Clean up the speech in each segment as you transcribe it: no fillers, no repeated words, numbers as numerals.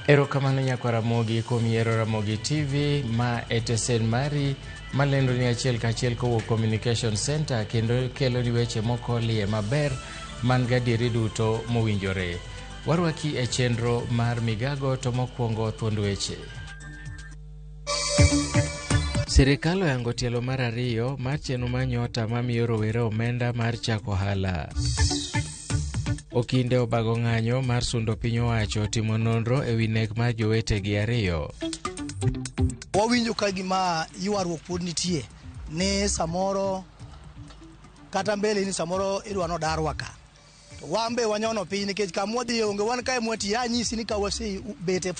Erokamano nyakwara Ramogi kuom yiero Ramogi TV ma etesen mari malendo ni achiel kachiel kowuok Communication Center kendo kelo ni weche mokolie maber man gadieri duto mowinjore. Warwaki e chenro mar migago to mokwongo thuond weche. Sirikal oyango tielo mar ariyo mar chenro manyota mamiyo rowere omenda mar chako ohala. Okinde obago ng'anyo mar sundo piny owacho timo nonro ewi nek mar jowetegi ariyo. Wawinjo ka gima ywaruok pod nitie ni samoro kata mbele ni samoro idwa no darwa ka. To wambe wanyono piny nikech kamwadhi onge wan kae mwati ya nyisi ni ka wase bete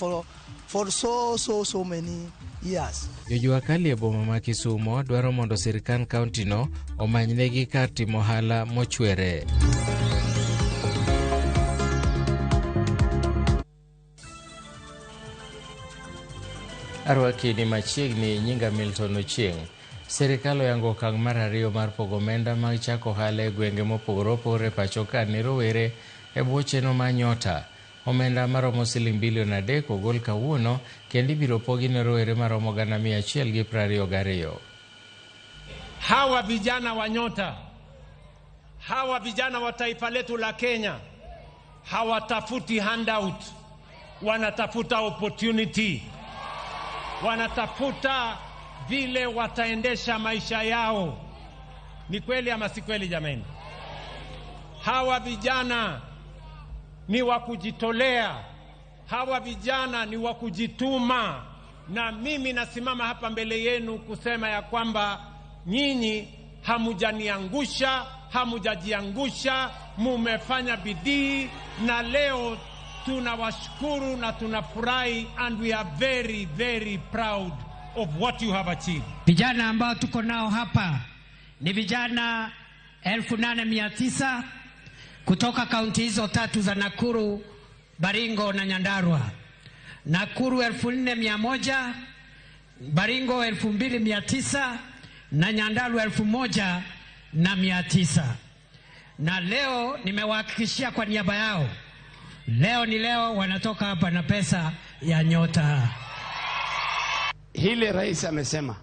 for so many years. Jojua kali e boma ma Kisumo dwaro mondo sirikal kaunti no omanynegi kar timo ohala mochwere. Arwaki ni machiegni nyinga Milton Ochieng. Sirikal oyango okang' mar ariyo mar pogo omenda mag chako ohala e gwenge mopogore opogore pacho ka ne rowere e bwo chenro manyota. Omenda maromo siling bilion 3 ogol kawuono kendo ibiro pogi ne rowere maromo 122. Hawa vijana wa nyota, hawa vijana wa taifa letu la Kenya hawatafuti handout, wanatafuta opportunity. Wanatafuta vile wataendesha maisha yao. Ni kweli ama si kweli jamani? Hawa vijana ni wa kujitolea. Hawa vijana ni wa kujituma. Na mimi nasimama hapa mbele yenu kusema ya kwamba nyinyi hamujaniangusha, hamujajiangusha, mumefanya bidii na leo tunawashukuru na tunafurahi, and we are very very proud of what you have achieved. Vijana ambao tuko nao hapa ni vijana 8,900 kutoka kaunti hizo tatu za Nakuru, Baringo na Nyandarua. Nakuru 4,100, Baringo 2,900 na Nyandarua 1,900. Na leo nimewahakikishia kwa niaba yao, leo wanatoka hapa na pesa ya nyota. Hile rais amesema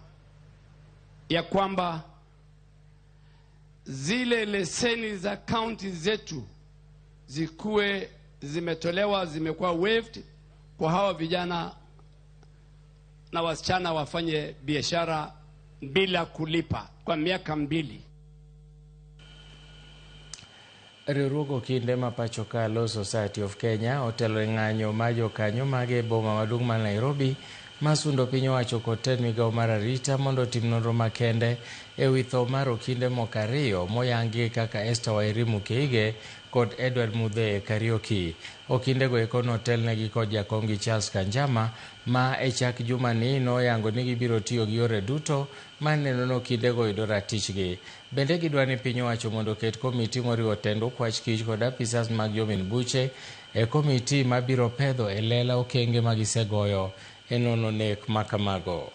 ya kwamba zile leseni za county zetu zikuwe zimetolewa, zimekuwa waived kwa hawa vijana na wasichana wafanye biashara bila kulipa kwa miaka 2. Riwruogo kinde ma pacho ka Law Society of Kenya otelo ng'anyo ma jokanyo mage boma maduong' ma Nairobi masundo piny owacho kod ted migawo mar arita mondo tim nonro makende ewi tho mar okinde moko ariyo moyangi kaka Esther Wairimu Keige kod Edward Muthee Kariuki. Okindego eko notelnegi kod jakomgi Charles Kanjama ma e chak juma ni noyango ni gibiro tiyo gi yore duto maneno no kindego yudo ratichgi. Bende gidwa ni piny owacho mondo ket komiti moriwo tend okwach kich kod apisas mag jomin buche e komiti mabiro pedho e lela okenge magisegoyo e nono nek makamago.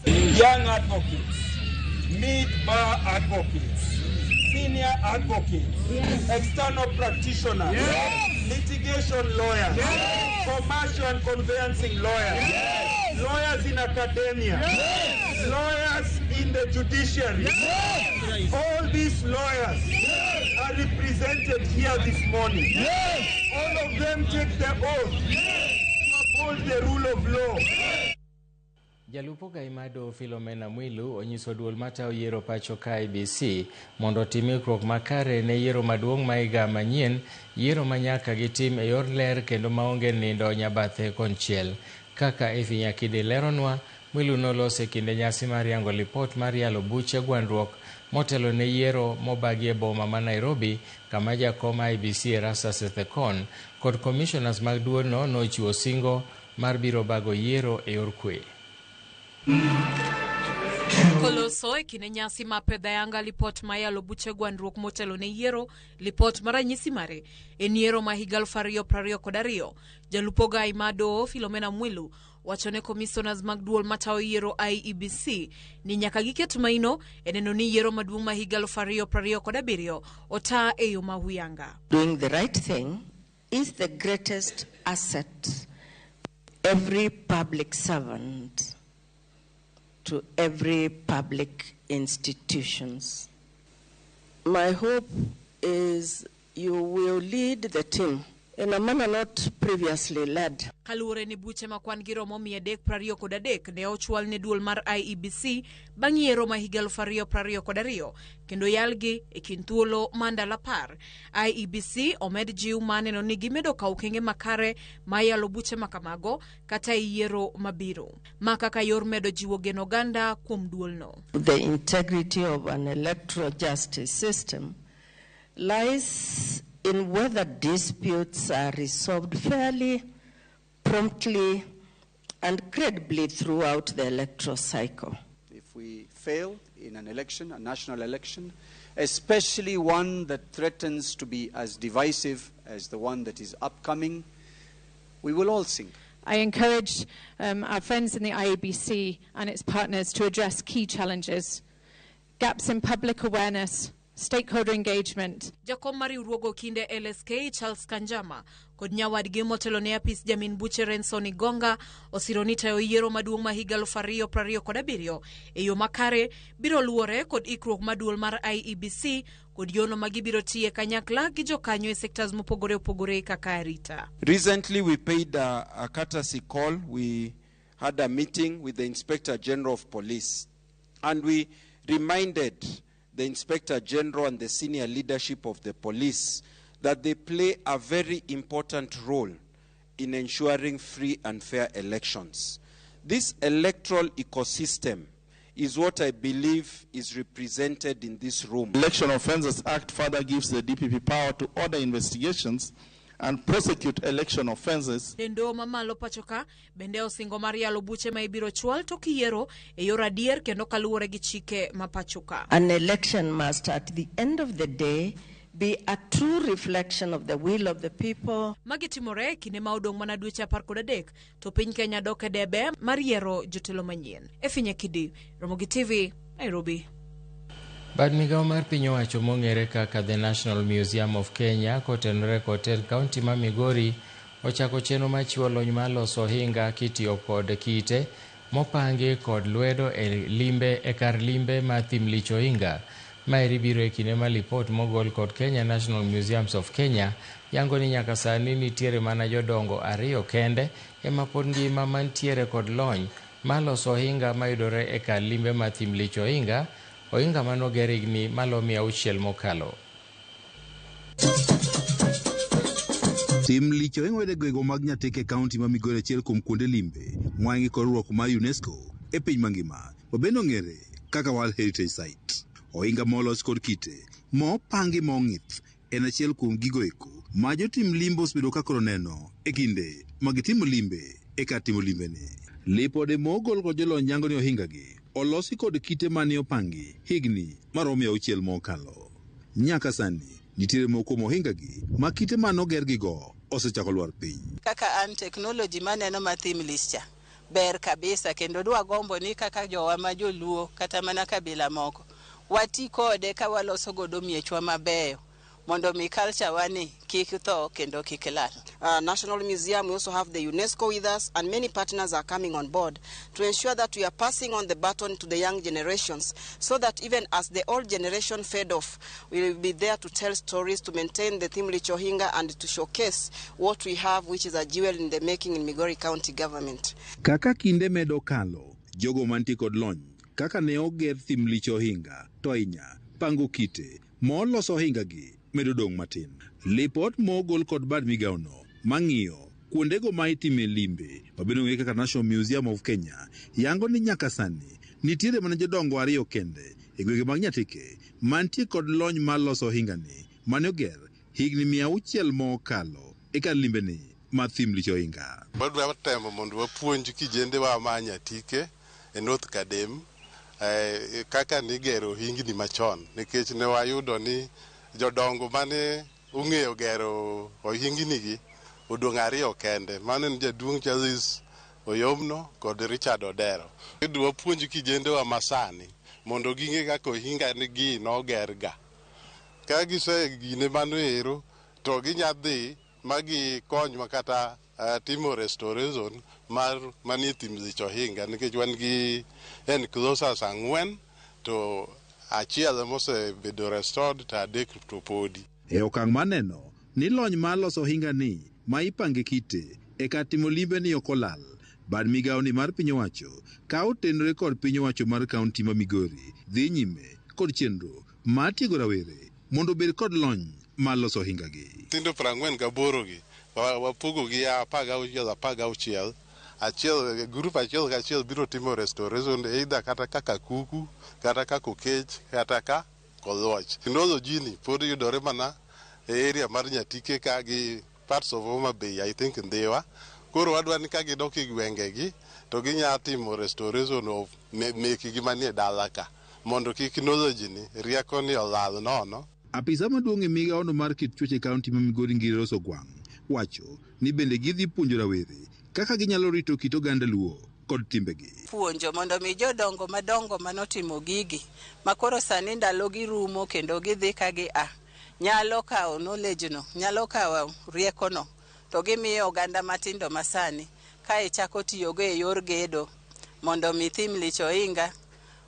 Young advocates, mid-bar advocates, senior advocates, external practitioners, litigation lawyers, commercial and conveyancing lawyers, lawyers in academia, lawyers in the judiciary. All these lawyers are represented here this morning. All of them take the oath to uphold the rule of law. Jalupo Gaimado Philomena Mwilu onyiso duol matao yiero pacho ka IEBC mondo tim ikruok makare ne yiero maduong' ma higa manyien, yiero manyaka gitim e yor ler kendo maonge nindo nyabathe konchiel. Kaka Efi Nyakidi leronwa, Mwilu nolose kinde nyasi mar yango lipot mar yalo buche gwandruok motelo ne yiero mobagi e boma ma Nairobi, kama jakom IEBC Erastus Ethekon kod commissioners mag duolno nochiwo singo mar biro bago yiero e yor kwe. Koloso e kine nyasi ma pedha yanga lipot ma yalo buche gwandruok motelo ne yiero lipot maranyisi mare en yiero ma higa 2022. Jalupo Gaimado Philomena Mwilu wachone commissioners mag duol matao yiero IEBC ni nyaka giket maino eneno ni yiero maduong' ma higa 2027 ota e yo mahuyanga. Doing the right thing is the greatest asset every public servant to every public institutions. My hope is you will lead the team in a manner not previously led. Kaluwore ni buche makwan giromo 323 ne ochwal ne duol mar IEBC bang' yiero ma higa 2022 kendo yalgi e kind thuolo mandala par. IEBC omed jiw maneno ni gimedo kawo okenge makare mayalo buche makamago kata yiero mabiro. Kaka yor medo jiwo geno oganda kuom duolno. The integrity of an electoral justice system lies in whether disputes are resolved fairly, promptly, and credibly throughout the electoral cycle. If we fail in an election, a national election, especially one that threatens to be as divisive as the one that is upcoming, we will all sink. I encourage our friends in the IEBC and its partners to address key challenges, gaps in public awareness, stakeholder engagement. Jakom mari uruogo kinde LSK Charles Kanjama kod nyawadgi motelo ne apis Jamin Buche Renson Igonga osironi tayo yiero maduong' ma higa 2027 e yo makare biro luore kod ikruok maduol mar IEBC kod yono magibiro tiye kanyakla gi jokanyo e sectors mopogore opogore kaka arita. Recently we paid a courtesy call. We had a meeting with the Inspector General of Police and we reminded the Inspector General and the senior leadership of the police that they play a very important role in ensuring free and fair elections. This electoral ecosystem is what I believe is represented in this room. Election Offences Act further gives the DPP power to order investigations and prosecute election offences. Dendo mamalo pachoka bende osingo marialo buche ma ibiro chwal to kiyiero e yor adier kendo kaluwore gi chike mapachoka. An election must at the end of the day be a true reflection of the will of the people. Magitimore kinde ma odong' mana dweche 13 to piny Kenya dok e debe mar yiero jotelo manyien. Efinya Kidi, Ramogi TV, Nairobi. Bad migao mar piny owacho mong'ere kaka The National Museum of Kenya kotenore kod kaunti ma Migori ochako chenro machiwo lony mar loso ohinga kitiyo kod kite mopangi kod lwedo e kar limbe ma thim lich ohinga. Maeri biro e kinde ma lipot mogol kod Kenya National Museums of Kenya yango ni nyaka sani nitiere mana jodongo 2 kende ema pod ngima mantiere kod lony mar loso ohinga mayudore e kar limbe ma thim lich ohinga manoger higni malo 600 mokalo. Thim lich ohinga wede gwego mag Nyateke kaunti ma Migori achiel kuom kuonde limbe moyangi kod ruok mar UNESCO e piny mangima mabende ong'ere kaka World Heritage Site. Ohinga molos kod kite mopangi mong'ith en achiel kuom gigo eko ma jotim limbe osebedo ka koro neno e kinde magitimo limbe e kar timo limbene. Lipode mogol kod jolony yango ni ohingagi olosi kod kite mane opangi higni maromo 600 mokalo. Nyaka sani nitiere moko mohingagi ma kite mane ogergigo osechako lwar piny. Kaka an technology maneno ma thim lich ber kabisa kendo dwa gombo ni kaka jowa ma joluo kata mana kabila moko wati kode ka waloso godo miechwa mabeyo mondo mi culture wani kik tho kendo kik lal. National Museum, we also have the UNESCO with us, and many partners are coming on board to ensure that we are passing on the baton to the young generations, so that even as the old generation fade off, we will be there to tell stories, to maintain the thim lich ohinga, and to showcase what we have, which is a jewel in the making in Migori County government. Kaka kinde medo kalo, jogo mantie kod lony kaka ne oger thim lich ohinga to inya pango kite moloso ohingagi medo dong' matin. Lipot mogol kod bad migaono mang'iyo kuondego ma itime limbe mabende ong'ere kaka National Museum of Kenya yango ni nyaka sani nitiere mana jodongo 2 kende e gwenge mag Nyateke mantie kod lony mar loso ohingani mane oger higni 600 mokalo e kar limbeni ma thim lich ohinga. Wadwa temo mondo wapuonj kijende wa ma Nyatike e North Kadem kaka nigero ohingni machon, nikech ne wayudo ni jodongo mane ung'eyo gero ohingni gi odong' 2 kende. Mane ni jaduong' Charles Oyomno kod Richard Odero. Idwa puonj kijende wa masani mondo ginge kaka ohinga ni gi nogerga. Ka gise gine mano ero to ginyadhi magi kony makata timo restoration mar manie Timlich Ohinga nikech wan gi en close as 4 to achiel mosebedo restored to 3 to podi. E okang' maneno ni lony mar loso ohinga ni ma ipange kite e kar timo limbe ni okolal. Bad migawo ni mar piny owacho ka otenore kod piny owacho mar kaunti ma Migori dhi nyime kod chenro mar tiego rawere mondo bed kod lony mar loso ohinga gi. Tindo 48 gi wapogo gi 16 achiel group achiel kachiel biro timo restoration either kata kaka kuku kata kaka okech kata ka kolwach. Technology ni pod yudore mana e area mar Nyatike ka gi parts of Homa Bay, I think Ndhiwa. Koro wadwa ni ka gidok e gwenge gi to ginya timo restoration of meki gi manie dala ka mondo kik technology ni rieko ni olal nono. Apisa maduong' e migawo no mar kit chweche kaunti ma Migori Ngire Roso Gwang' wacho ni bende gidhi puonjo rawere kaka ginyalo rito kit oganda Luo kod timbegi. Puonjo mondo mi jodongo madongo manotimo gigi makoro sani ndalo gi rumo kendo gidhi ka gi nyalo kawo knowledge no, nyalo kawo rieko no to gimiyo oganda matindo masani ka ichako tiyogo e yor gedo mondo mi Timlich Ohinga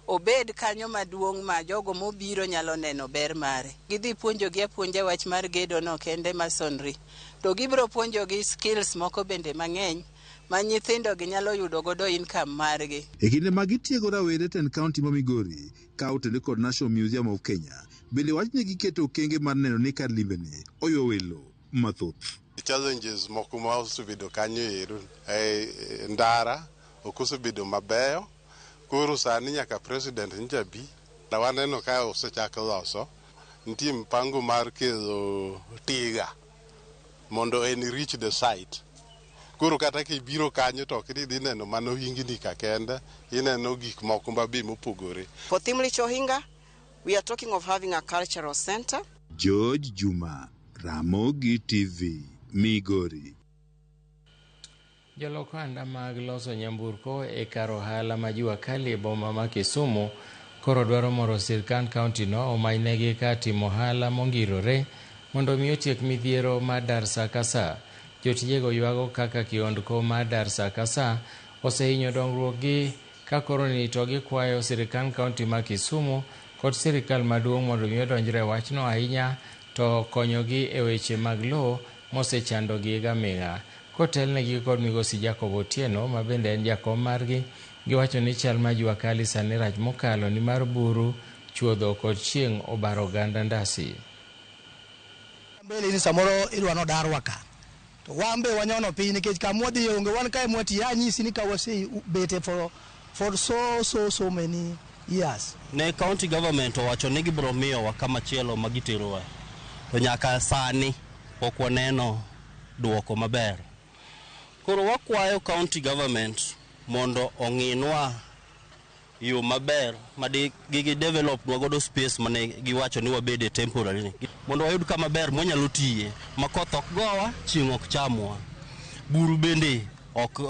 obed kanyo maduong' ma jogo mobiro nyalo neno ber mare. Gidhi puonjogi apuonja wach mar gedo no kende masonry. To gibiro puonjogi skills moko bende mang'eny ma nyithindo gi nyalo yudo godo income margi. E kinde ma gitiego rawere ten kaunti ma Migori ka otende kod National Museum of Kenya bende wach ne giketo okenge mar neno ni kar limbe ni oywa welo mathoth. Challenges moko ma osebedo kanyo ero ndara okosebedo mabeyo. Koro sani nyaka president njabi na waneno ka osechako loso nitie mpango mar kelo tiga mondo enrich the site. Koro kata kibiro kanyo to kidhi neno mano hingni ka kende ineno gik moko mabe mopogore. For Timlich Ohinga, we are talking of having a cultural center. George Juma, Ramogi TV, Migori. Jolok ohanda mag loso nyamburko e kar ohala ma Jua Kali e boma ma Kisumu koro dwaro moro sirkand kaunti no omanynegi ka timo ohala mongirore mondo mi otiek midhiero mar dar sa ka sa. Jotijego ywago kaka kiondko mar dar sa ka sa osehinyo dongruok gi ka koro ni to gikwayo sirkand kaunti ma Kisumu kod sirkal maduong' mondo mi odonjre wachno ahinya to konyogi e weche mag lowo mosechandogi gaming'a. Kotelnegi kod migosi Jacob Otieno ma bende en jakom margi giwacho ni chal ma Jua Kali sani rach mokalo ni mar buru chuodho kod chieng' obaro ganda ndasi. Mbele ni samoro idwa no darwa ka to wambe wanyono piny nikech kamwadhi onge wan kae mwati anyisi ni kawase bete for so many years. Ne county government owacho ni gibro miyo wa kama chielo magitirowa to nyaka sani pok waneno duoko maber. Koro wakwayo county government mondo ong'inwa yo maber madi gigi develop nwagodo space mane giwacho ni wabede temporary mondo wayud kama ber mwanyalo tiye makoth ok gowa chieng' ok chamwa buru bende ok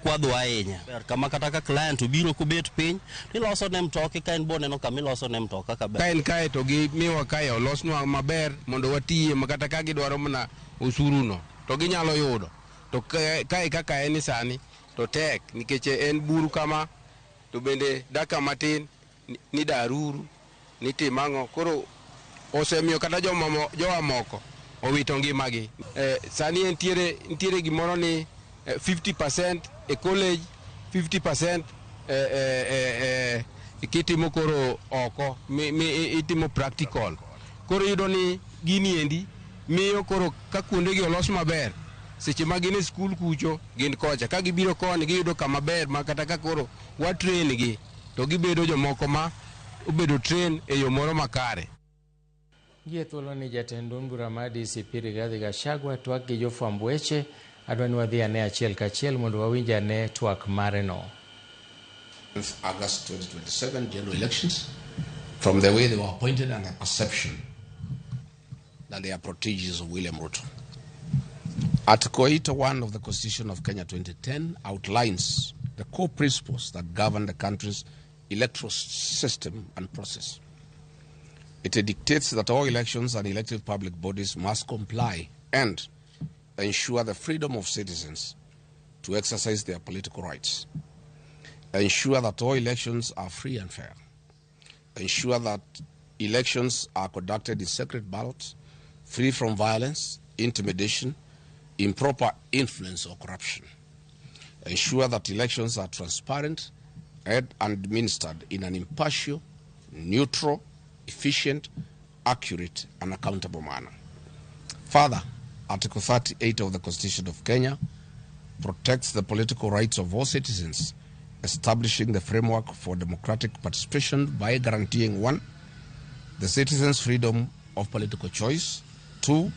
kwadhwa ahinya kama kata ka client obiro kubet piny niloso ne mtoke ka en boneno kama iloso ne mtoka kaber ka en kae to gimiwa kae olosnwa maber mondo watiye makata ka gidwaro mana usuru no to ginyalo yudo to kae kaka en sani to tek nikech en buru kama to bende daka matin ni daruru ni timang'o koro osemiyo kata jowa moko owito ngimagi. Sani entiere gimoro ni 50% e college 50% kitimo koro oko itimo practical. Koro yudo ni gini endi miyo koro ka kuondegi olos maber seche ma gin e skul kucho gin kocha ka gibiro koni giyudo kama ber ma kata ka koro wa train gi to gibedo jomoko ma obedo train e yo moro makare. Gie thuolo ni jatend duond bura mar DCP Rigathi Gachagua twak gi jofwamb weche adwa ni wadhi ane achiel kachiel mondo wawinj ane twak mare no. August 2027 general elections from the way they were appointed and the perception that they are protégés of William Ruto. Article 81 of the Constitution of Kenya 2010 outlines the core principles that govern the country's electoral system and process. It dictates that all elections and elected public bodies must comply and ensure the freedom of citizens to exercise their political rights, ensure that all elections are free and fair, ensure that elections are conducted in secret ballots, free from violence, intimidation, improper influence or corruption, ensure that elections are transparent and administered in an impartial, neutral, efficient, accurate, and accountable manner. Further, Article 38 of the Constitution of Kenya protects the political rights of all citizens, establishing the framework for democratic participation by guaranteeing 1, the citizens' freedom of political choice, 2,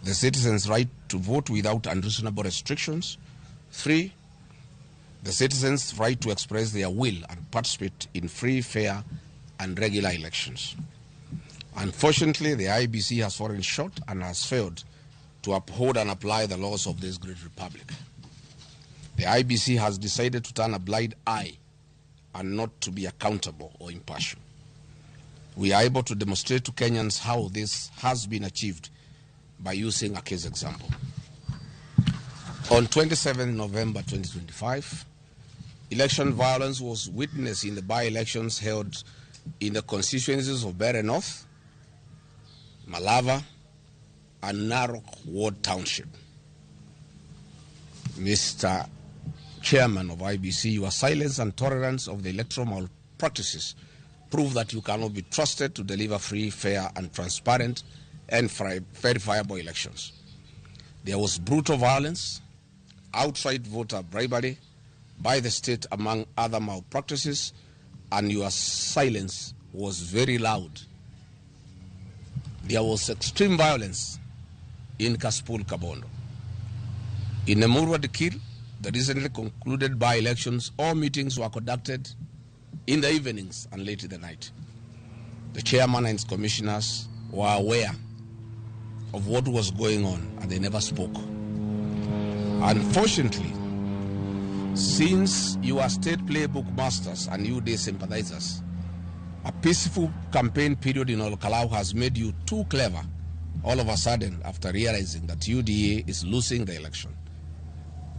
the citizens' right to vote without unreasonable restrictions, 3, the citizens' right to express their will and participate in free, fair, and regular elections. Unfortunately, the IEBC has fallen short and has failed to uphold and apply the laws of this great republic. The IEBC has decided to turn a blind eye and not to be accountable or impartial. We are able to demonstrate to Kenyans how this has been achieved by using a case example. On 27 November 2025, election violence was witnessed in the by-elections held in the constituencies of Bere North, Malava, and Narok Ward Township. Mr. Chairman of IEBC, your silence and tolerance of the electoral malpractices prove that you cannot be trusted to deliver free, fair, and transparent and verifiable elections. There was brutal violence, outright voter bribery by the state, among other malpractices, and your silence was very loud. There was extreme violence in Kaspul Kabondo. In Emurwa Dikir, the recently concluded by-elections, all meetings were conducted in the evenings and late in the night. The chairman and his commissioners were aware of what was going on and they never spoke. Unfortunately, since you are state playbook masters and UDA sympathizers, a peaceful campaign period in Olkalau has made you too clever all of a sudden after realizing that UDA is losing the election.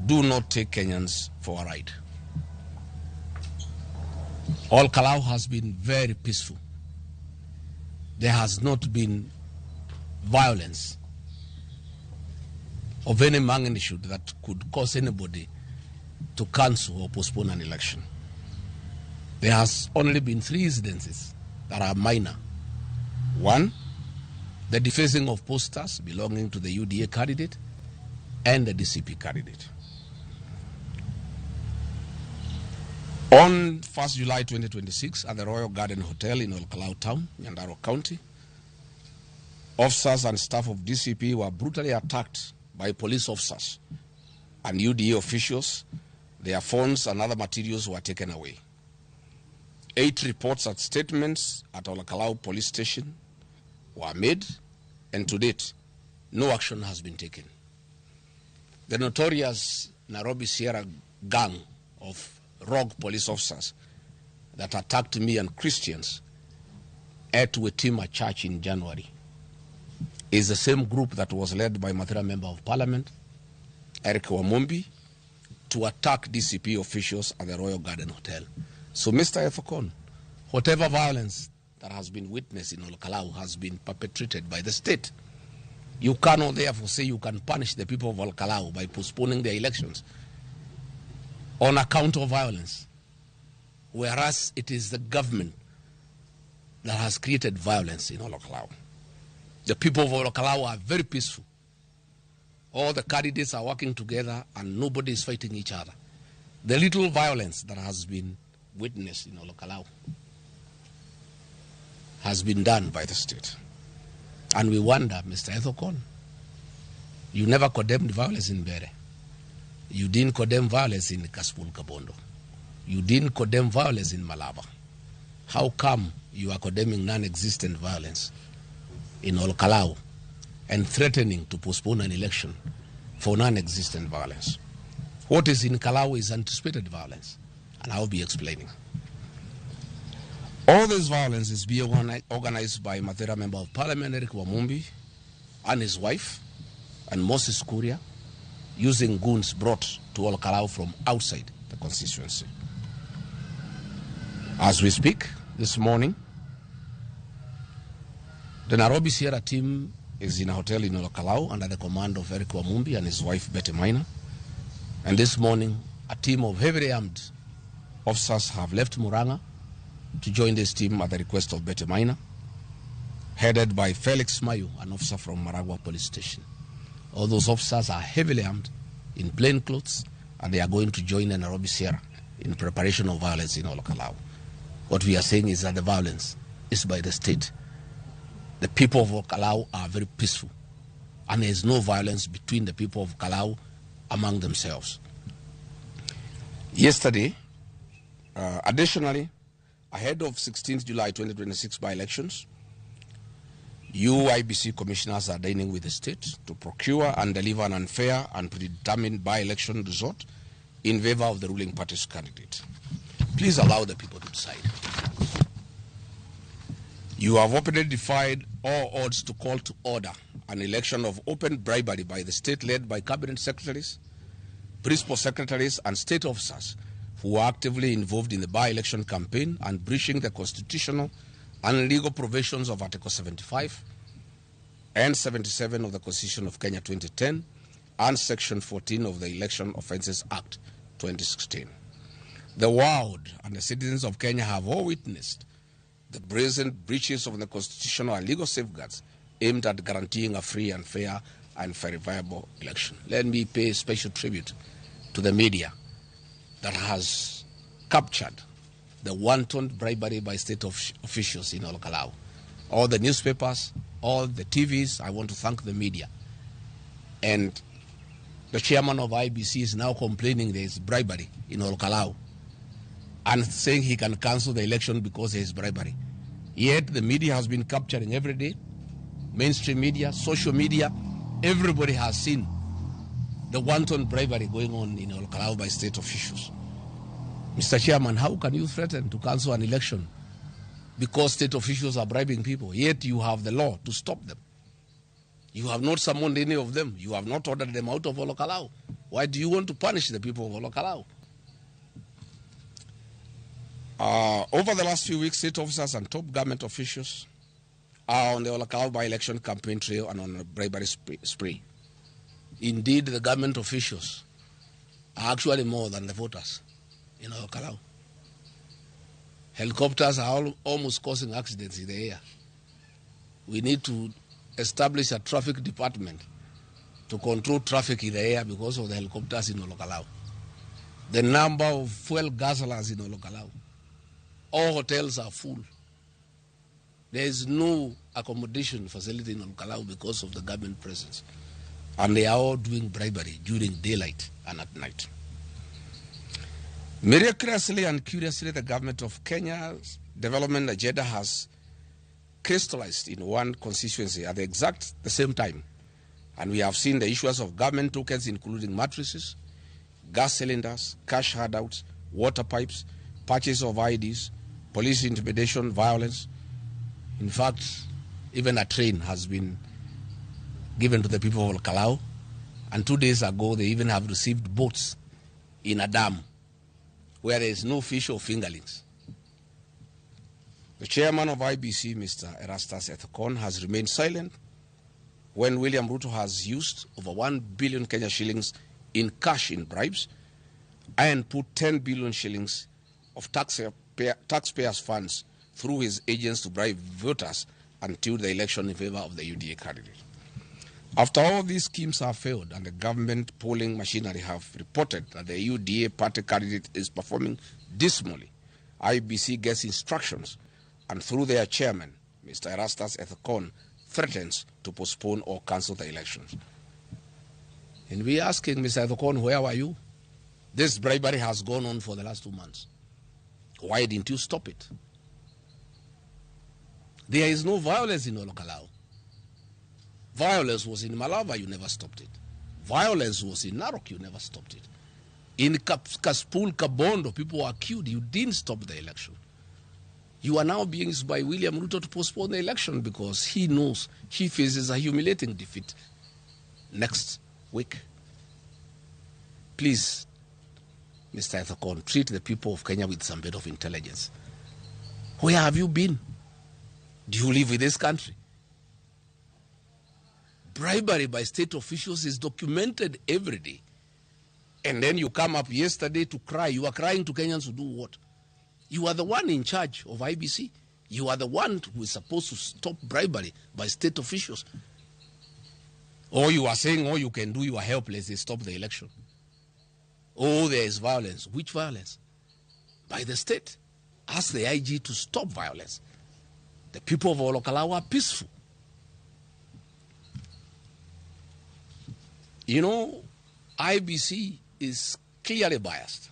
Do not take Kenyans for a ride. Olkalau has been very peaceful. There has not been violence of any magnitude that could cause anybody to cancel or postpone an election. There has only been 3 incidences that are minor. 1, the defacing of posters belonging to the UDA candidate and the DCP candidate. On 1st July 2026, at the Royal Garden Hotel in Olkalau Town, Nyandarua County, officers and staff of DCP were brutally attacked by police officers and UDA officials. Their phones and other materials were taken away. 8 reports and statements at Olkalau police station were made, and to date, no action has been taken. The notorious Nairobi Sierra gang of rogue police officers that attacked me and Christians at Wetima Church in January is the same group that was led by Mathira Member of Parliament, Eric Wamumbi, to attack DCP officials at the Royal Garden Hotel. So, Mr. Efokon, whatever violence that has been witnessed in Olkalau has been perpetrated by the state. You cannot therefore say you can punish the people of Olkalau by postponing their elections on account of violence, whereas it is the government that has created violence in Olkalau. The people of Olkalau are very peaceful. All the candidates are working together and nobody is fighting each other. The little violence that has been witnessed in Olkalau has been done by the state. And we wonder, Mr. Ethokon, you never condemned violence in Bere. You didn't condemn violence in Kaspul Kabondo. You didn't condemn violence in Malava. How come you are condemning non-existent violence in Olkalau and threatening to postpone an election for non-existent violence. What is in Kalau is anticipated violence, and I'll be explaining. All this violence is being organized by Mathera Member of Parliament Eric Wamumbi and his wife and Moses Kuria, using goons brought to Ol Kalau from outside the constituency. As we speak, this morning, the Nairobi Sierra team is in a hotel in Ol Kalau under the command of Eric Wamumbi and his wife Betty Maina. And this morning, a team of heavily armed officers have left Muranga to join this team at the request of Betty Maina, headed by Felix Mayu, an officer from Maragua Police Station. All those officers are heavily armed in plain clothes, and they are going to join the Nairobi Sierra in preparation of violence in Ol Kalau. What we are saying is that the violence is by the state. The people of Ol Kalau are very peaceful, and there is no violence between the people of Kalau among themselves. Yesterday, additionally, ahead of 16th July 2026 by-elections, IBC commissioners are dining with the state to procure and deliver an unfair and predetermined by-election result in favor of the ruling party's candidate. Please allow the people to decide. You have openly defied all odds to call to order an election of open bribery by the state led by cabinet secretaries, principal secretaries, and state officers who were actively involved in the by-election campaign and breaching the constitutional and legal provisions of Article 75 and 77 of the Constitution of Kenya 2010 and Section 14 of the Election Offences Act 2016. The world and the citizens of Kenya have all witnessed the brazen breaches of the constitutional and legal safeguards aimed at guaranteeing a free and fair and verifiable election. Let me pay special tribute to the media that has captured the wanton bribery by state officials in Ol Kalau. All the newspapers, all the TVs, I want to thank the media. And the chairman of IBC is now complaining there is bribery in Ol Kalau and saying he can cancel the election because there is bribery. Yet the media has been capturing every day, mainstream media, social media, everybody has seen the wanton bribery going on in Ol Kalau by state officials. Mr. Chairman, how can you threaten to cancel an election because state officials are bribing people, yet you have the law to stop them? You have not summoned any of them. You have not ordered them out of Ol Kalau. Why do you want to punish the people of Ol Kalau? Over the last few weeks, state officers and top government officials are on the Ol Kalau by-election campaign trail and on a bribery spree. Indeed, the government officials are actually more than the voters in Ol Kalau. Helicopters are almost causing accidents in the air. We need to establish a traffic department to control traffic in the air because of the helicopters in Ol Kalau. The number of fuel guzzlers in Ol Kalau. All hotels are full. There is no accommodation facility in Ol Kalau because of the government presence. And they are all doing bribery during daylight and at night. Miraculously and curiously, the government of Kenya's development agenda has crystallized in one constituency at the same time. And we have seen the issues of government tokens, including mattresses, gas cylinders, cash handouts, water pipes, purchase of IDs, police intimidation, violence. In fact, even a train has been given to the people of Ol Kalau. And 2 days ago, they even have received boats in a dam where there is no fish or fingerlings. The chairman of IBC, Mr. Erastus Ethekon, has remained silent when William Ruto has used over 1 billion Kenya shillings in cash in bribes and put 10 billion shillings of taxpayers' funds through his agents to bribe voters until the election in favor of the UDA candidate. After all these schemes have failed and the government polling machinery have reported that the UDA party candidate is performing dismally, IBC gets instructions and through their chairman, Mr. Erastus Ethekon, threatens to postpone or cancel the elections. And we are asking Mr. Ethekon, where were you? This bribery has gone on for the last 2 months. Why didn't you stop it? There is no violence in Ol Kalau. Violence was in Malava, you never stopped it. Violence was in Narok, you never stopped it. In Kaspul, Kabondo, people were killed, you didn't stop the election. You are now being used by William Ruto to postpone the election because he knows he faces a humiliating defeat next week. Please, Mr. Ethekon, treat the people of Kenya with some bit of intelligence. Where have you been? Do you live in this country? Bribery by state officials is documented every day. And then you come up yesterday to cry. You are crying to Kenyans to do what? You are the one in charge of IBC. You are the one who is supposed to stop bribery by state officials. Or you are saying all you can do, you are helpless, they stop the election. Oh, there is violence. Which violence? By the state. Ask the IG to stop violence. The people of Olokalawa are peaceful. You know, IBC is clearly biased.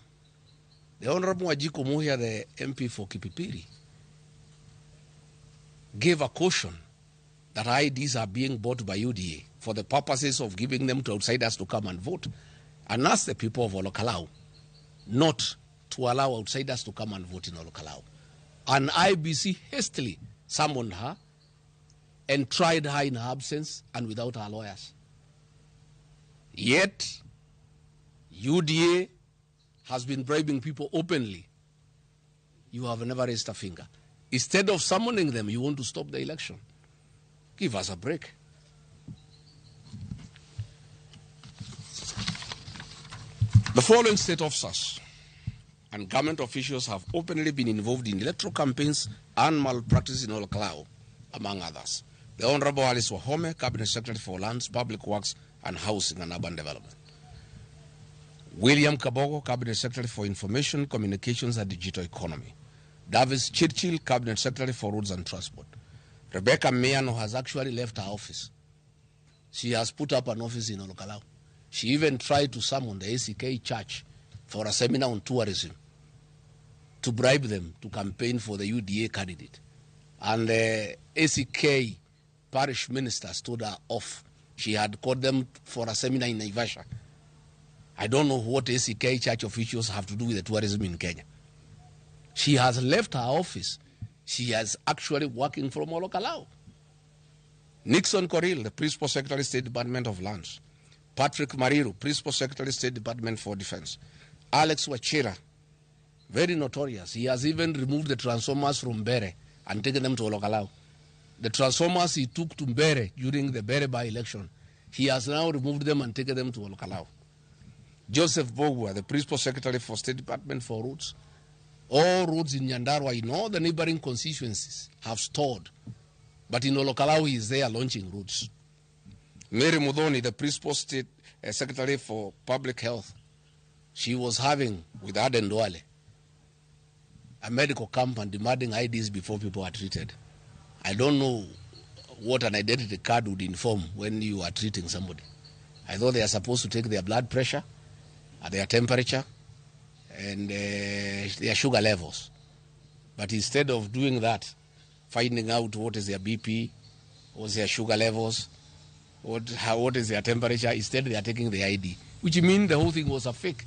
The Honorable Wajiko Muhia, the MP for Kipipiri, gave a caution that IDs are being bought by UDA for the purposes of giving them to outsiders to come and vote, and asked the people of Olokalawa not to allow outsiders to come and vote in Olokalawa. And IBC hastily summoned her and tried her in her absence and without her lawyers. Yet, UDA has been bribing people openly. You have never raised a finger. Instead of summoning them, you want to stop the election. Give us a break. The following state officers and government officials have openly been involved in electoral campaigns and malpractice in Olokalawa, among others. The Honorable Alice Wahome, Cabinet Secretary for Lands, Public Works and Housing and Urban Development. William Kabogo, Cabinet Secretary for Information, Communications and Digital Economy. Davis Chirchil, Cabinet Secretary for Roads and Transport. Rebecca Miano has actually left her office. She has put up an office in Olokalawa. She even tried to summon the ACK Church for a seminar on tourism to bribe them to campaign for the UDA candidate. And the ACK parish minister stood her off. She had called them for a seminar in Naivasha. I don't know what ACK church officials have to do with the tourism in Kenya. She has left her office. She is actually working from Olokalawa. Nixon Koril, the Principal Secretary, State Department of Lands. Patrick Mariru, Principal Secretary, State Department for Defense. Alex Wachira, very notorious. He has even removed the transformers from Bere and taken them to Olokalawa. The transformers he took to Bere during the Bere by-election, he has now removed them and taken them to Olokalawa. Joseph Bogwa, the Principal Secretary for State Department for Roads. All roads in Nyandarua, in all the neighboring constituencies, have stalled. But in Olokalawa, he is there launching roads. Mary Mudhoni, the Principal State Secretary for Public Health, she was having, with Aden Duale, a medical camp and demanding IDs before people are treated. I don't know what an identity card would inform when you are treating somebody. I thought they are supposed to take their blood pressure, their temperature, and their sugar levels. But instead of doing that, finding out what is their BP, what's their sugar levels, what is their temperature, instead they are taking the ID, which means the whole thing was a fake.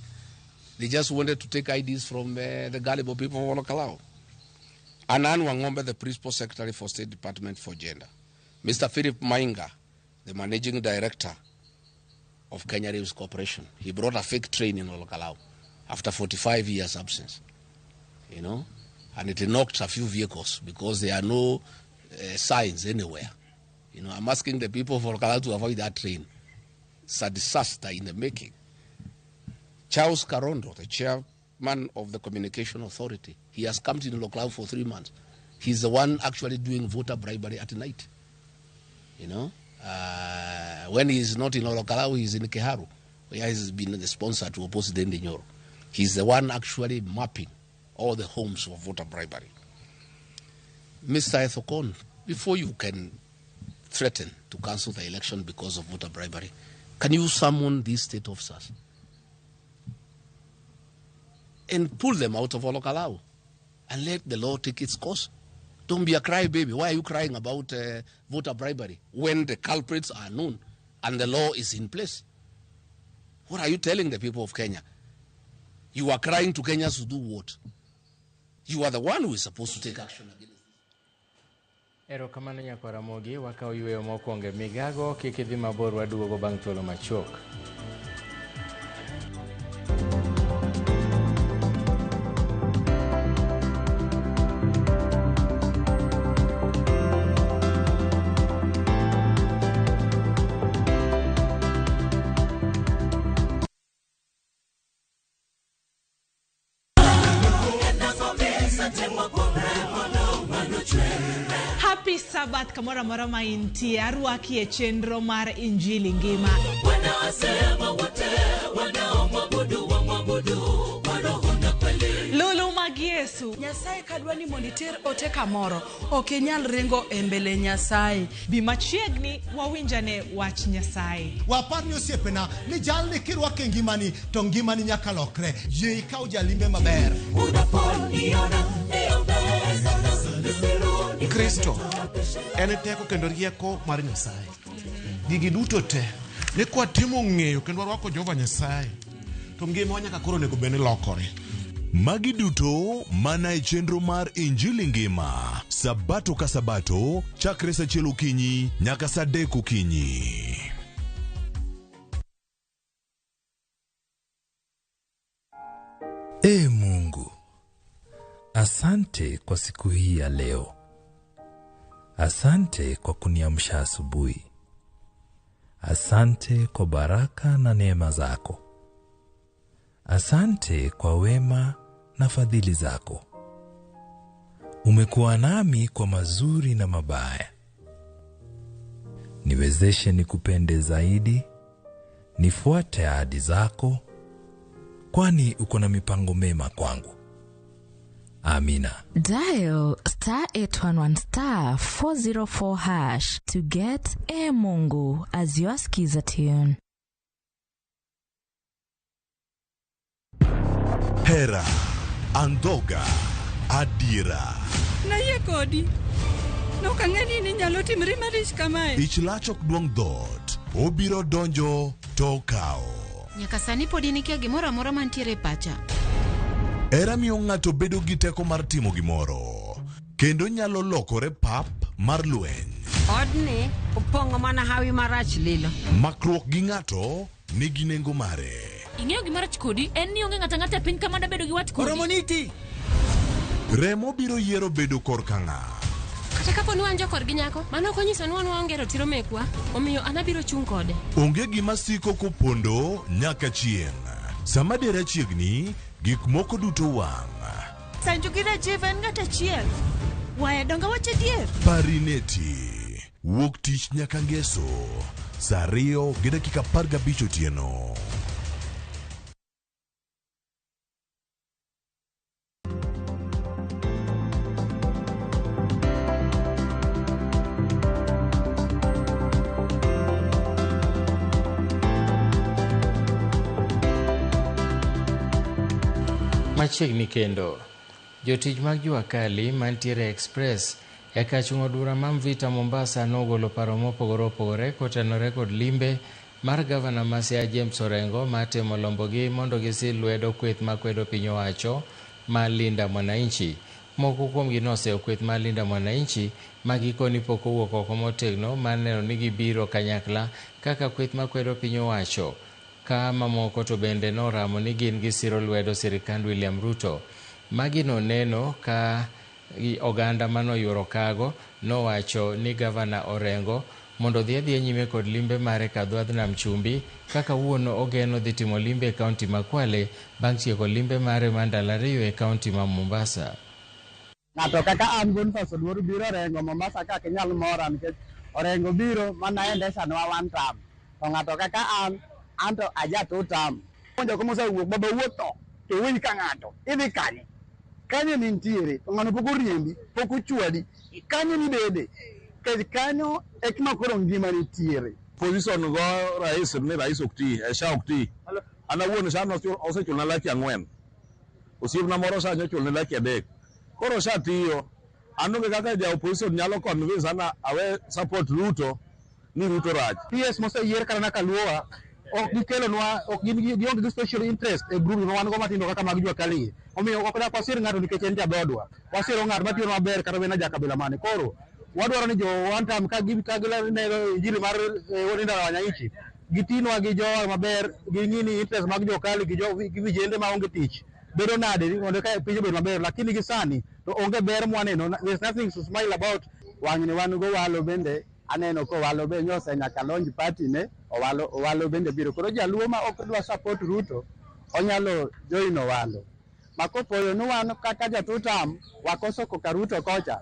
They just wanted to take IDs from the gullible people of Olokalawa. Anan Wangombe, the Principal Secretary for State Department for Gender. Mr. Philip Mainga, the Managing Director of Kenya Rails Corporation. He brought a fake train in Olokalawa after 45 years absence, you know, and it knocked a few vehicles because there are no signs anywhere. You know, I'm asking the people of Olokalawa to avoid that train. It's a disaster in the making. Charles Karondo, the chairman of the Communication Authority, he has come to Olokalawa for 3 months. He's the one actually doing voter bribery at night. You know, when he's not in Olokalawa, he's in Keharu, where he's been the sponsor to oppose Dende Nyoro. He's the one actually mapping all the homes for voter bribery. Mr. Ethekon, before you can threaten to cancel the election because of voter bribery, can you summon these state officers and pull them out of Olokalawa and let the law take its course? Don't be a crybaby. Why are you crying about voter bribery when the culprits are known and the law is in place? What are you telling the people of Kenya? You are crying to Kenyans to do what? You are the one who is supposed to take action against this. Ero kamano Nyakwara Mogi, wakao yueyo mokwongo migago, kik idhi mabor, waduogo bang' thuolo machuok. Happy Sabbath kamora mora maintie arwaki e chenro mar Injili ngima. Lulu mag Yesu. Nyasaye kadwa ni moniter ote kamoro, ok inyal ringo e mbele Nyasaye. Bi machiegni wawinjane wach Nyasaye. Waparni osiepena ni jalni kirwake ngimani to ngimani nyaka lokre. Yie ikaw jalimbe maber. Kristo en teko kendo rieko mar Nyasaye. Gigi duto te ne kwa timo ng'eyo kendo warwako Jehova Nyasaye, to ngima nyaka koro nego bene lokore. Magi duto mana e chenro mar Injili ngima, sabato ka sabato, chakre sa 1 okinyi nyaka sa 3 okinyi. Mungu, asante kwa siku hii ya leo. Asante kwa kuniamsha asubuhi. Asante kwa baraka na neema zako. Asante kwa wema na fadhili zako. Umekuwa nami kwa mazuri na mabaya. Niwezeshe nikupende zaidi, nifuate ahadi zako, kwani uko na mipango mema kwangu. Amina. Dial *811*404# to get Mungu as your skiza tune. Hera, andhoga, adira. Na ye kodi. No kangeni ni nyalo timri marish kamae. Ich lach ok duong' dhot, obiro donjo to kao. Nyaka sani podi nikia gimoro amora mantiere pacha. Hera miyo ng'ato bedo gi teko mar timo gimoro, kendo nyalo lokore pap mar lweny. Odni opong'o mana hawi marach lilo. Makruok gi ng'ato nigi nengo mare. Ing'eyo gimarach kodi en ni onge ng'ata ng'ata piny kama da bedo gi wat kodi. Oromoniti. Remo biro yiero bedo korka ng'a. Kata kapo ni wan jokor gi nyako, mano ok onyiso ni wan waonge ratiro mekwa, omiyo an abiro chung' kode. Onge gima siko kopondo nyaka chieng'. Sama dera chiegni, gik moko duto wang'. Sanju gira jeven ngata chiel. Wae donga wache dier. Parineti. Wuok tich nyaka ngeso. Saa 2:15 otieno. Machiegni kendo, jotich mag Juakali mantiere Express e kachung'o dura mam Vita Mombasa nogolo paro mopogore opogore kotenore kod limbe mar gavana Masia James Orengo matemo lombogi mondo gisil lwedo kweth makwedo piny owacho ma Linda Mwananchi. Moko kuomgi noseyo kweth ma Linda Mwananchi ma gikoni pok owuok oko motegno mar neno ni gibiro kanyakla kaka kweth makwedo piny owacho. Ka mamoko to bende noramo ni gin gisiro lwedo sirikand William Ruto. Magino neno ka oganda manoyuro kago nowacho ni gavana Orengo mondo dhi nyime kod limbe mare kadwadh nam chumbi kaka wuono ogeno dhi timo limbe e kaunti ma Kwale bang' tieko limbe mare mandala 2 e kaunti ma Mombasa. Ng'ato kaka an Boniface Oduor biro Orengo Mombasa kaka inyal mora nikech Orengo biro mana endesha nwa one term. To ng'ato kaka an anto aja to tam. Onjo komo sa wuok baba wuotho to winy ka ng'ato idhi kanye. Kanye ni ntiere to ng'ano pok oriembi pok ochwadi kanye ni bede. Kech kanyo e kuma koro ngima nitiere. Position go rais ni rais okti sha okti. Ana wuon sha no osechulna laki 4. Osiepna moro sha nyochulna laki 3. Koro sha tiyo anonge kaka ja opposition nyalo convince ana awe support Ruto ni Ruto raj. PS moseyier kana Kaluowa ok gikelonwa, ok gionge gi special interest e group ma wan go matindo kaka mag Jwakali. Omiyo ok dak wasir ng'ato nikech en jadhodwa. Wasiro ng'at matiyo maber kata bena jakabila mane. Koro wadwaro ni jo one time ka gilero injili mar Odinda Wanyanchi gitinwa gi jo maber ging'ini interest mag Jokali gi vijende ma onge tich. Bedo nade mondo ka piny obed maber, lakini gi sani to onge ber mwaneno. There's nothing to smile about. Wang'ni wan go walo bende aneno ko walo be nyose nyaka lonj party ne owalo bende biro. Koro jaluo ma ok dwa support Ruto onyalo join owalo. Makopoyo ni wan kaka jatutam wakoso koka Ruto kocha.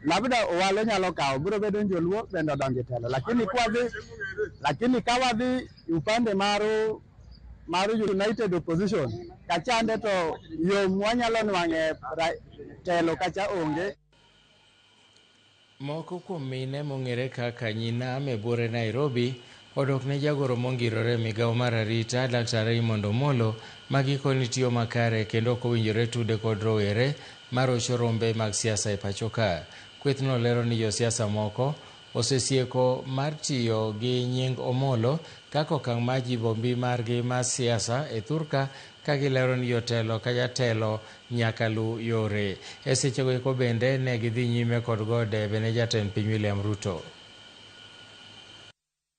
Labda owalo nyalo kawo biro bedo joluo bende odonjo telo, lakini ka wadhi upande maro United Opposition kachande to yo mwanyalo nwang'e telo kacha onge. Moko kuom mine mong'ere kaka Nyinam e buore Nairobi odok ne jagoro mongirore migawo mar arita Dr. Raymond Omolo ma gikoni tiyo makare kendo ok owinjore tude kod rowere marocho rombe mag siasa e pacho ka. Kwethno lero ni josiasa moko osesieko mar tiyo gi nying Omolo kaka okang' ma jiwo mbi margi mar siasa e thurka ka gilero ni jotelo ka jatelo nyaka lu yore. E sechego eko bende ne gidhi nyime kod gode bene jatend piny William Ruto.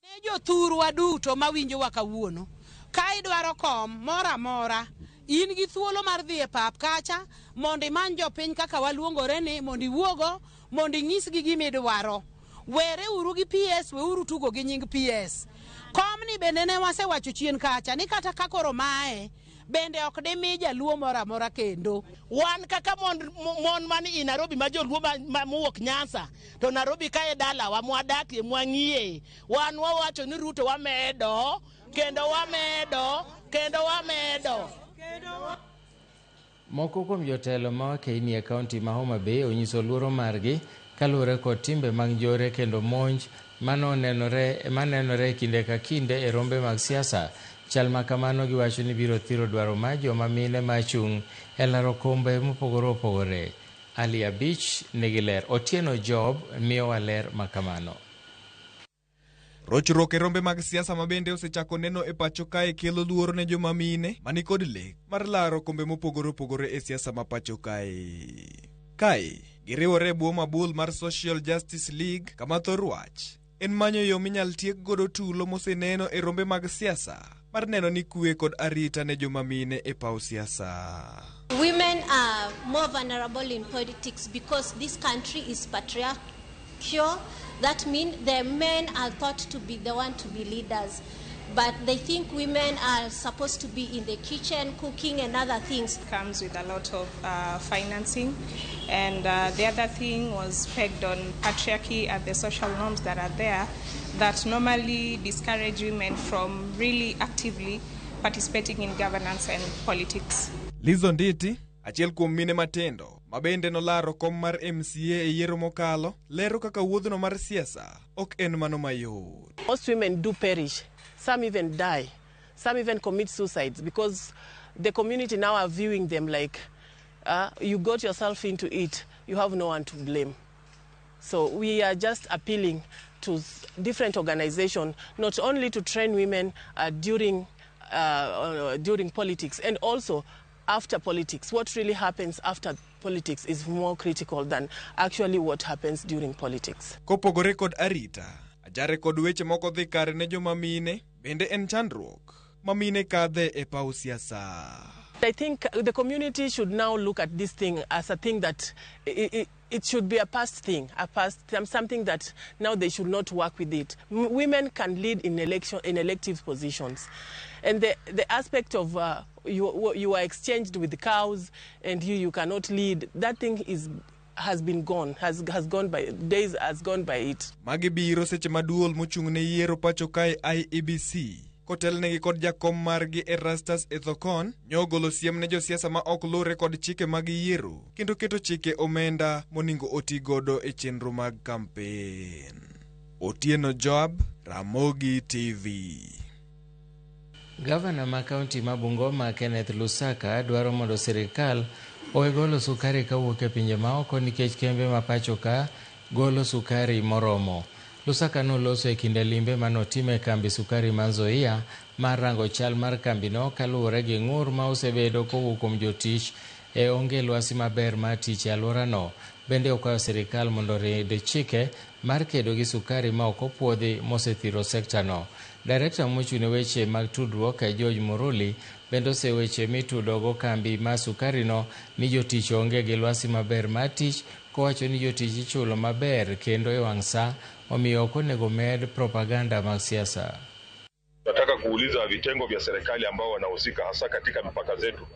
Ne jothurwa duto mawinjowa kawuono, ka idwaro kom mora mora, in gi thuolo mar dhi e pap kacha mondo imany jopiny kaka waluongore ni mondo iwuogo mondo inyisgi gimidwaro. Were uru gi PS, we uru tugo gi nying PS. Kom ni bende ne wasewacho chien kacha ni kata kakoro mae bende ok dimi jaluo mora mora kendo. Wan kaka mon mani i Nairobi ma joluo mowuok Nyanza to Nairobi ka e dala wa mwadakie mwang'iye. Wan wawacho ni Ruto wamedo kendo wamedo kendo wamedo. Moko kuom jotelo ma wakeini e kaunti ma Homa Bay onyiso luoro margi kaluwore kod timbe mag njore kendo monj manenore kinde ka kinde e rombe mag siasa. Chal ma kamano giwacho ni biro thiro dwaro ma joma mine machung' e laro kombe mopogore opogore. Ali Abich nigi ler. Otieno Job miyowa ler makamano. Rochruok e rombe mag siasa ma bende osechako neno e pacho kae kelo luoro ne joma mine mani kod lek mar laro kombe mopogore opogore e siasa ma pacho kae giriwore e bwo mabul mar Social Justice League kama thor wach en manyo yo minyal tiek godo tulo moseneno e rombe mag siasa mar neno ni kwe kod arita ne joma mine e paw siasa. Women are more vulnerable in politics because this country is patriarchal. That means the men are thought to be the one to be leaders, but they think women are supposed to be in the kitchen cooking and other things. Comes with a lot of financing, and the other thing was pegged on patriarchy and the social norms that are there that normally discourage women from really actively participating in governance and politics. Lizo Nditi, achiel kuom mine matendo mabende nolaro kom mar MCA e yiero mokalo, lero kaka wuodhno mar siasa ok en mano mayot. Most women do perish. Some even die. Some even commit suicides because the community now are viewing them like you got yourself into it. You have no one to blame. So we are just appealing to different organizations not only to train women during politics and also after politics. What really happens after politics is more critical than actually what happens during politics. Kopogore kod arita, ajare kod weche moko dhi kare ne joma mine, bende en chandruok mamine kadhe e paw siasa. I think the community should now look at this thing as a thing that it should be a past thing, something that now they should not work with it. Women can lead in elective positions. And the aspect of you are exchanged with the cows and you cannot lead, that thing has been gone, has gone by, days has gone by it. Magi biro seche maduol mochung'ne yiero pacho kae IEBC. Kotelnegi kod jakom margi Erastus Ethokon, nyogolo siem ne josiasa ma ok lure kod chike mag yiero, kendo keto chike omenda moningo oti godo e chenro mag kampen. Otieno Job, Ramogi TV. Gavana ma kaunti ma Bungoma Kenneth Lusaka dwaro mondo sirikal owe golo sukari kawuok e pinje maoko nikech kembe ma pacho ka golo sukari moromo. Lusaka noloso e kinde limbe manotime kambi sukari Manzoia mar rango chal mar kambino kaluwore gi ng'ur ma osebedo kowuok kuom jotich e onge lwasi maber mar tich e alworano. Bende okwayo sirikal mondo orid chike mar kedo gi sukari ma ok opuodhi mosethiro sektano. Direkta mochung' e weche mag tudruok George Muruli bende oseweche mitudogo kambi mar sukarino ni jotich onge gi lwasi maber mar tich, kowacho ni jotich ichulo maber kendo e wang' sa, omiyo ok onego med propaganda mag siasa. Nataka kuuliza vitengo vya serikali ambao wanahusika hasa katika mipaka zetu,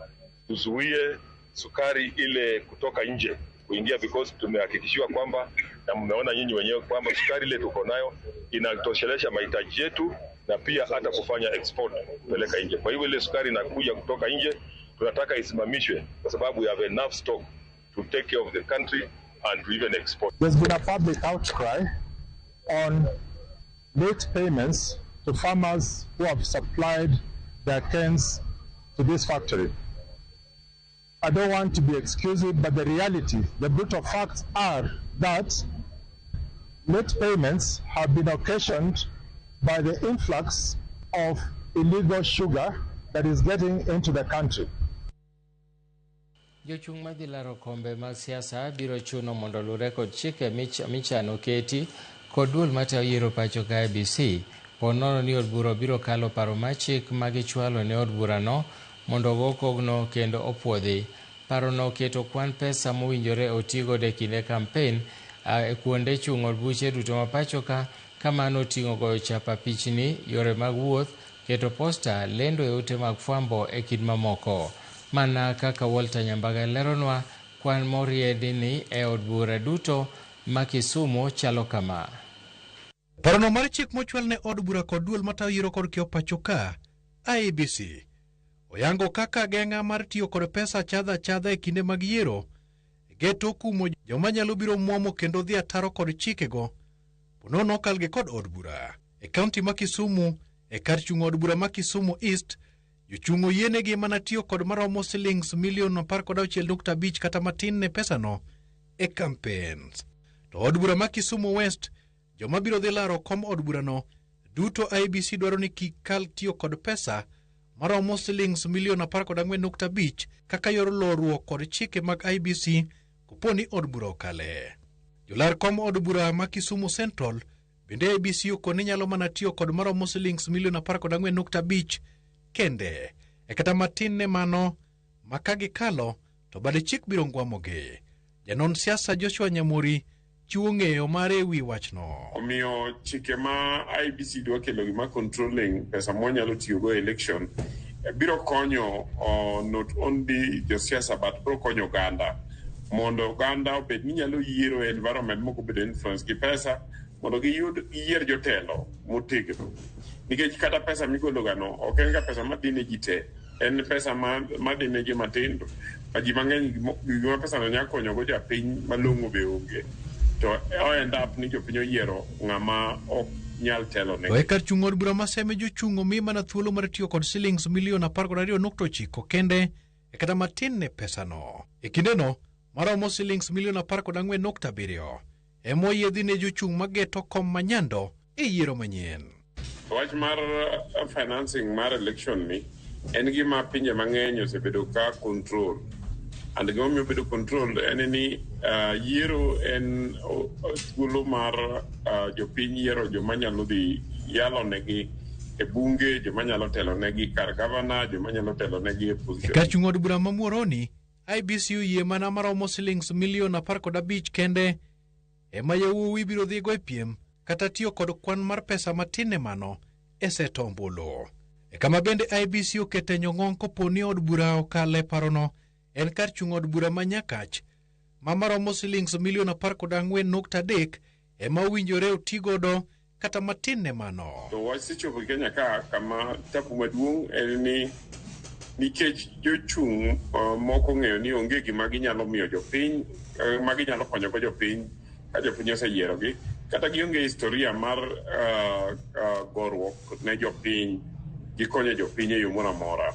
tuzuie sukari ile kutoka nje kuingia, because tumehakikishiwa kwamba, na mmeona nyinyi wenyewe kwamba sukari ile tuko nayo inatoshelesha mahitaji yetu na pia hata kufanya export kupeleka nje. Kwa hivyo ile sukari inakuja kutoka nje tunataka isimamishwe kwa sababu we have enough stock to take care of the country and to even export. There's been a public outcry on late payments to farmers who have supplied their cans to this factory. I don't want to be exclusive, but the reality, the brutal facts are that late payments have been occasioned by the influx of illegal sugar that is getting into the country. Jochung' madhi laro kombe mag siasa biro chuno mondo lure kod chike michano keti kod duol matayo yiero pacho ka IEBC. Ponono ni od bura biro kalo paro mar chik magichwalo ne od burano mondo go kogno kendo opuodhi. Parono keto kwan pesa mowinjore otigo de kinde kampen e kuonde chung' od buche duto ma pacho ka, kamano ting'o goyo chapa pichni, yore mag wuoth, keto posta, lendo e ute mag fwambo e kind mamoko. Mana kaka Walter Nyambaga leronwa, kwan moriedni e od bura duto ma Kisumu chalo kama. Parono mar chik mochwal ne od bura kod duol matayo yiero kod kio pacho ka IEBC oyango kaka geng'a mar tiyo kod pesa chadha e kinde mag yiero geto kumo joma nyalo biro muomo kendo dhi ataro kod chikego. Ponono kalgi kod od bura e kaunti ma Kisumu, e kar chung' od bura ma Kisumu East, jochung' oyienegi mana tiyo kod maromo shillings milion 16.5 kata matin ne pesano e campaigns. To od bura ma Kisumu West, joma biro dhi laro kom od burano duto IEBC dwaro ni kik kal tiyo kod pesa maromo shillings milion 14.5 kaka yor loruok kod chike mag IEBC koponi od bura okale. Jolar kom od bura ma Kisumu Central bende IEBC okoni nyalo mana tiyo kod maromo shillings milion 14.5 kende, e kata matin ne mano makagi kalo to bade chik biro ngwamogi. Janon siasa Joshua Nyamuri chiwo ng'eyo mare wi wachno. Omiyo chike ma IEBC dwa kelo gima controlling pesa mwanyalo tiyogo election biro konyo not only josiasa but biro konyo Uganda, mondo Uganda obed ni nyalo yiero environment moko bedo influence gi pesa mondo giyier jotelo motegno. Nikech kata pesa migologano ok en ga pesa madhine ji te, en pesa madhine ji matindo. Ji mang'eny gima pesa no nyalo konyogo japiny malong'o be onge. To end up ni jopiny oyiero ng'ama ok nyal telo ne. To e kar chung' od bura maseme jochung' omi mana thuolo mar tiyo kod shillings milion 12.9 kende e kata matin ne pesano. E kindeno maromo shillings milion 14.7 ema oyiedhi ne jochung' mageto kom manyando e yiero manyien. Wach mar financing mar election ni en gima pinje mang'eny osebedo ka control. And gima miyo bedo control en ni yiero en thuolo mar jopiny yiero joma nyalo dhi yalo negi e bunge, joma nyalo telo negi kar gavana, joma nyalo telo negi e position. E kar chung' od bura ma Muhoroni, IEBC oyie mana maromo shillings milion 15 kende ema yawuowi biro dhigo e piem kata tiyo kod kwan mar pesa matin ne mano e seto ombulu. E kama bende IEBC okete nyong'ong koponi od bura okale parono en kar chung' od bura ma Nyakach ma maromo shillings milion 14.3 ema owinjore otigodo kata matin ne mano. To wach sechopo Kenya ka kama tapu maduong' en ni nikech jochung' moko ng'eyo ni onge gima ginyalo miyo jopiny, ma ginyalo konyogo jopiny ka jopiny oseyierogi, kata gionge historia mar gorruok ne jopiny, gikonyo jopiny e yo moro amora.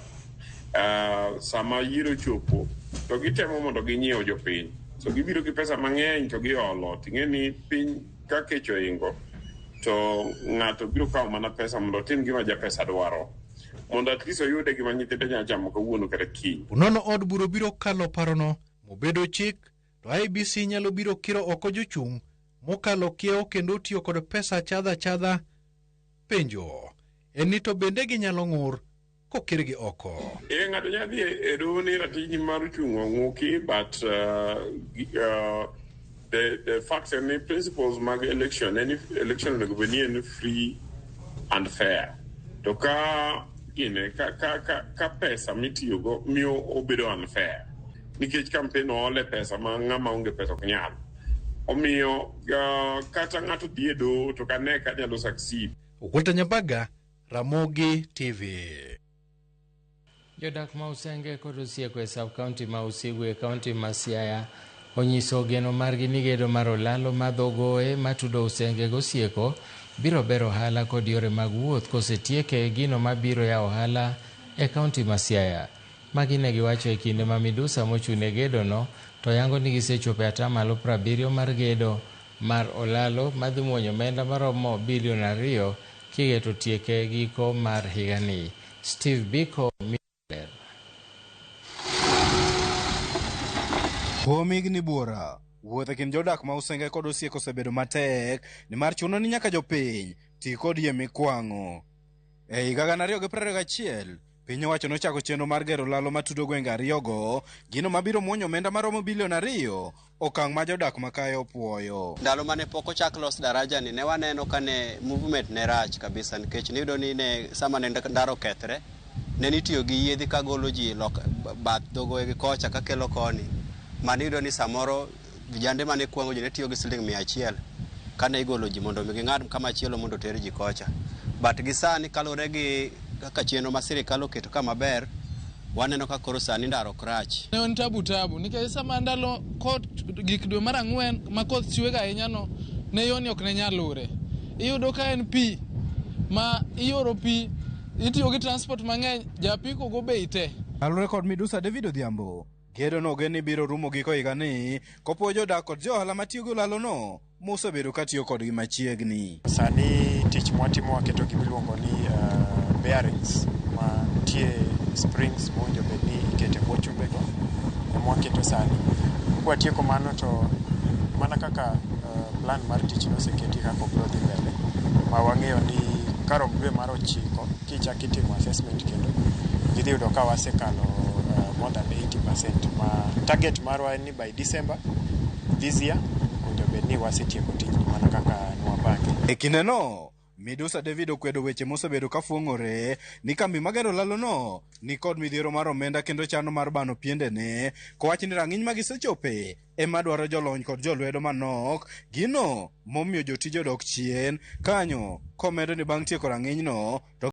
Sama yiero chopo to gitemo mondo ginyiew jopiny, so gibiro gi pesa mang'eny to giolo. Ting'e ni piny ka kech oingo to ng'ato biro kawo mana pesa mondo otim gima ja pesa dwaro, mondo at least oyude gima nyithinde nyalo chamo kawuono kata kiny. Unono od buro biro kalo parono mobedo chik, to IEBC nyalo biro kiro oko jochung' mokalo kiewo kendo tiyo kod pesa chadha. Penjo en ni to bende ginyalo ng'ur kokirgi oko. Ng'ato nyalo dhi e doho ni ratiji mar chung' ong'uki, but the facts and the principles mag election, any election onego bed ni en free and fair. To ka pesa mitiyogo miyo obedo unfair, nikech kampen oole pesa ma ng'ama onge pesa ok nyal, omiyo kata ng'ato dhi e doho to kane ka nyalo succeed. Okwalta Nyabaga, Ramogi TV. Jodak ma Usenge kod Osieko e sub-county ma Usigwe e kaunti ma Siaya onyiso geno margi ni gedo mar olalo madhogoe matudo Usenge gosieko biro bero ohala kod yore mag wuoth kosetieke gino mabiro ya ohala e kaunti ma Siaya. Magi ne giwacho e kinde ma midusa mochune gedo no to yango ni gisechopo atamalo 70 mar gedo mar olalo madhi muonyo omenda maromo bilion 2 kigeto tieke giko mar higani. Steve Biko Miller. Kuom higni buora, wuoth e kind jodak ma Usenge kod Osieko osebedo matek nimar chuno ni nyaka jopiny ti kod yie mikwang'o. E higa 2021, piny owacho nochako chenro mar gero olalo matudo gwenge ariyogo, gino mabiro muonyo omenda maromo bilion 2, okang' ma jodak makae opuoyo. Ndalo mane pok ochak los daraja ni ne waneno kane movement ne rach kabisa, nikech niyudo ni ne sama ne ndaro kethre ne nitiyo gi yiedhi ka golo ji bath dogo gi kocha ka kelo koni. Maniyudo ni samoro vijande mane kwang'o ji ne tiyo gi siling 100 kane igolo ji mondo mi ging'ad kama chielo mondo ter ji kocha. But gi sani kalore gi kaka chenro ma sirikal oketo kama ber, waneno ka koro sani ndaro ok rach. Ne en tabu nikech sama ndalo koth gik dwe mar 4 ma koth chwe ahinya no, ne yoni ok ne nyalure. Iyudo ka en pi ma ioro pi, itiyo gi transport mang'eny, japiko go bei te. Alore kod midusa David Odhiambo, gedo no geni biro rumo giko higa ni kopo jodak kod johala matiyo gi olalo no mosebedo ka tiyo kodgi machiegni. Sani tich mwatimo waketo gimiluongo ni bearings ma tie springs mowinjo bed ni ikete bwo chumbego mwaketo sani. Kwatieko mano to mana kaka plan mar tich noseketi kaka biro dhi mbele, ma wang'eyo ni karom dwe mar 9 kichak itimo assessment kendo gidhi yudo ka wasekalo more than 80%. Ma target marwa en ni by December this year owinjo bed ni wasetieko tijni mana kaka nwapange. E kinde no, midusa David okwedo weche mosebedo ka fuong'ore ni kambi magero olalo no ni kod midhiero mar omenda kendo chano mar bano piende ne, kowach ni rang'iny magisechope ema dwaro jolony kod jolwedo manok, gino momiyo jotije odok chien kanyo komedo ni bang' tieko rang'iny no